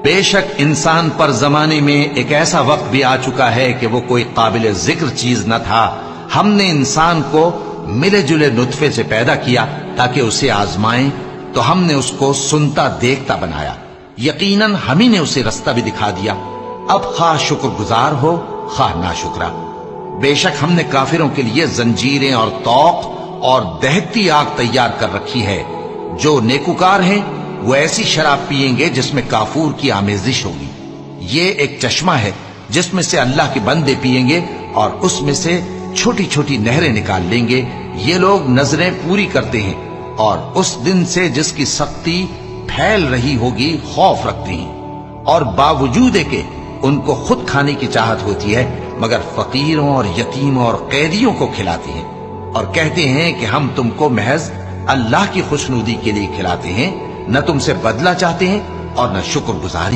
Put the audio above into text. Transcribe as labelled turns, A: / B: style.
A: بے شک انسان پر زمانے میں ایک ایسا وقت بھی آ چکا ہے کہ وہ کوئی قابل ذکر چیز نہ تھا. ہم نے انسان کو ملے جلے نطفے سے پیدا کیا تاکہ اسے آزمائیں، تو ہم نے اس کو سنتا دیکھتا بنایا. یقیناً ہم ہی نے اسے رستہ بھی دکھا دیا. اب خواہ شکر گزار ہو خواہ ناشکرا. بے شک ہم نے کافروں کے لیے زنجیریں اور طوق اور دہتی آگ تیار کر رکھی ہے. جو نیکوکار ہیں وہ ایسی شراب پیئیں گے جس میں کافور کی آمیزش ہوگی. یہ ایک چشمہ ہے جس میں سے اللہ کے بندے پیئیں گے اور اس میں سے چھوٹی چھوٹی نہریں نکال لیں گے. یہ لوگ نظریں پوری کرتے ہیں اور اس دن سے جس کی سختی پھیل رہی ہوگی خوف رکھتے ہیں، اور باوجود کہ ان کو خود کھانے کی چاہت ہوتی ہے مگر فقیروں اور یتیموں اور قیدیوں کو کھلاتے ہیں، اور کہتے ہیں کہ ہم تم کو محض اللہ کی خوشنودی کے لیے کھلاتے ہیں، نہ تم سے بدلہ چاہتے ہیں اور نہ شکر گزاری.